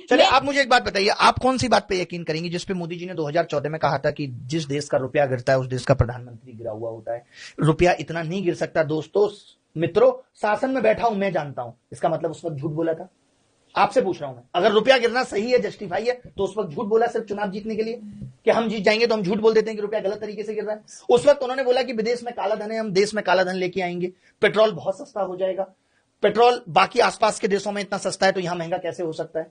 चलिए आप मुझे एक बात बताइए, आप कौन सी बात पे यकीन करेंगी जिसपे मोदी जी ने 2014 में कहा था कि जिस देश का रुपया गिरता है उस देश का प्रधानमंत्री गिरा हुआ होता है। रुपया इतना नहीं गिर सकता। दोस्तों मित्रों, शासन में बैठा हूं मैं जानता हूं, इसका मतलब उस वक्त झूठ बोला था। आपसे पूछ रहा हूं मैं, अगर रुपया गिरना सही है, जस्टिफाई है, तो उस वक्त झूठ बोला सिर्फ चुनाव जीतने के लिए कि हम जीत जाएंगे तो हम झूठ बोल देते हैं कि रुपया गलत तरीके से गिर रहा है। उस वक्त उन्होंने बोला कि विदेश में काला धन है, हम देश में काला धन लेके आएंगे, पेट्रोल बहुत सस्ता हो जाएगा। पेट्रोल बाकी आसपास के देशों में इतना सस्ता है तो यहां महंगा कैसे हो सकता है?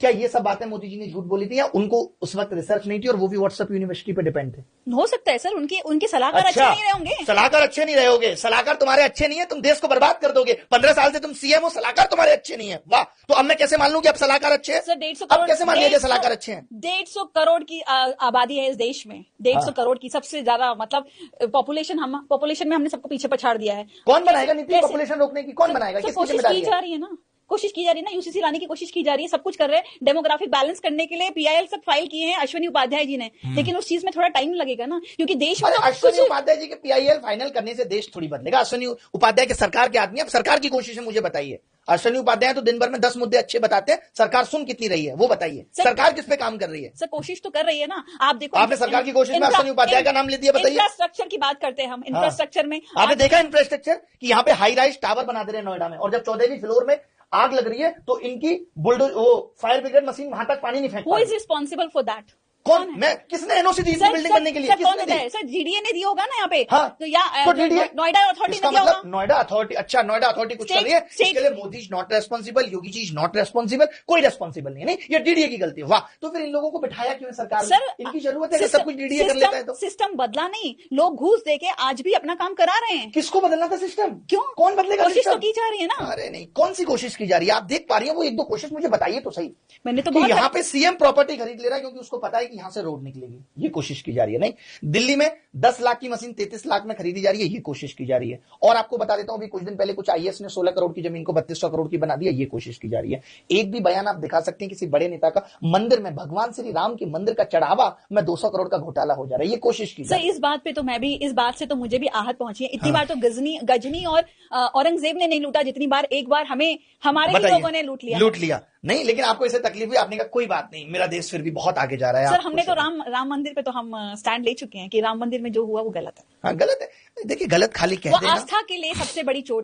क्या ये सब बातें मोदी जी ने झूठ बोली थी या उनको उस वक्त रिसर्च नहीं थी और वो भी व्हाट्सएप यूनिवर्सिटी पे डिपेंड थे? हो सकता है सर, उनके सलाहकार अच्छे नहीं रहे होंगे। सलाहकार अच्छे नहीं रहे होंगे, सलाहकार तुम्हारे अच्छे नहीं है, तुम देश को बर्बाद कर दोगे। 15 साल से तुम सीएम हो, सलाहकार तुम्हारे अच्छे नहीं है। वाह, तो अब मैं कैसे मान लूं कि अब सलाहकार अच्छे हैं? सर 150 करोड़, अब कैसे मान लिया सलाहकार अच्छे हैं? 150 करोड़ की आबादी है इस देश में, 150 करोड़ की, सबसे ज्यादा मतलब पॉपुलेशन में हमने सबको पीछे पछाड़ दिया है। कौन बनाएगा नीति पॉपुलेशन रोकने की? कौन बनाएगा? किसकी जिम्मेदारी की जा रही है ना, कोशिश की जा रही है ना, यूसीसी लाने की कोशिश की जा रही है, सब कुछ कर रहे हैं डेमोग्राफिक बैलेंस करने के लिए। पीआईएल सब फाइल किए हैं अश्विनी उपाध्याय जी ने, लेकिन उस चीज में थोड़ा टाइम लगेगा ना, क्योंकि देश में अश्विनी उपाध्याय जी के पीआईएल फाइनल करने से देश थोड़ी बदलेगा। अश्विनी उपाध्याय के सरकार के आदमी, अब सरकार की कोशिश है, मुझे बताइए। अश्विनी उपाध्याय तो दिन भर में 10 मुद्दे अच्छे बताते हैं, सरकार सुन कितनी रही है वो बताइए। सरकार किस पे काम कर रही है? सर कोशिश तो कर रही है ना, आप देखो। आपने सरकार की कोशिश में अश्विनी उपाध्याय का नाम ले दिया, बताइए। इंफ्रास्ट्रक्चर की बात करते हैं हम, इंफ्रास्ट्रक्चर में आपने देखा इंफ्रास्ट्रक्चर कि यहाँ पे हाई राइज टावर बना दे रहे हैं नोएडा में, और जब 14वीं फ्लोर में आग लग रही है तो इनकी बुलडोज फायर ब्रिगेड मशीन वहां तक पानी नहीं फेंक। Who is responsible for that? कौन? मैं किसने एनओसी दी बिल्डिंग बनने के लिए? कौन है? सर जीडीए ने दिया होगा ना यहाँ पे। हाँ, तो या नोएडा अथॉरिटी ने दिया होगा। नोएडा अथॉरिटी, अच्छा नोएडा अथॉरिटी कुछ कर रही है इसके लिए Modi is not responsible, Yogi ji is not responsible, कोई रेस्पॉन्सिबल नहीं, ये डीडीए की गलती है। वाह, तो फिर इन लोगों को बिठाया क्यों सरकार ने? इनकी जरूरत है कि सब कुछ डीडीए कर लेता है तो? सिस्टम बदला नहीं, लोग घूस देके आज भी अपना काम करा रहे हैं। किसको बदलना था सिस्टम? क्यों? कौन बदलेगा? कोशिश तो की जा रही है ना। अरे नहीं, कौन सी कोशिश की जा रही है? आप देख पा रही है वो एक दो कोशिश? मुझे बताइए तो सही। मैंने तो यहाँ पे सीएम प्रॉपर्टी खरीद ले रहा है क्योंकि उसको पता है कि यहाँ से रोड निकलेगी, ये कोशिश की जा रही है। नहीं, दिल्ली में 10 लाख की मशीन 33 लाख में खरीदी जा रही है, ये कोशिश की जा रही है। और आपको बता देता हूं, अभी कुछ दिन पहले कुछ आईएएस ने 16 करोड़ की जमीन को 3200 करोड़ की बना दिया, ये कोशिश की जा रही है। एक भी बयान आप दिखा सकते हैं किसी बड़े नेता का? मंदिर में भगवान श्री राम के मंदिर का चढ़ावा में 200 करोड़ का घोटाला हो जा रहा है, ये कोशिश की जा रही है। इस बात पे तो मैं भी, इस बात से तो मुझे भी आहत पहुंची है। इतनी बार तो गजनी और औरंगजेब ने नहीं लूटा जितनी बार एक बार हमें हमारे लोगों ने लूट लिया। नहीं, लेकिन आपको इसे तकलीफ हुई? आपने कहा कोई बात नहीं, मेरा देश फिर भी बहुत आगे जा रहा है। सर हमने तो राम मंदिर पे तो हम स्टैंड ले चुके हैं कि राम मंदिर में जो हुआ वो गलत है। हाँ गलत है। देखिए गलत खाली कहते हैं, आस्था के लिए सबसे बड़ी चोट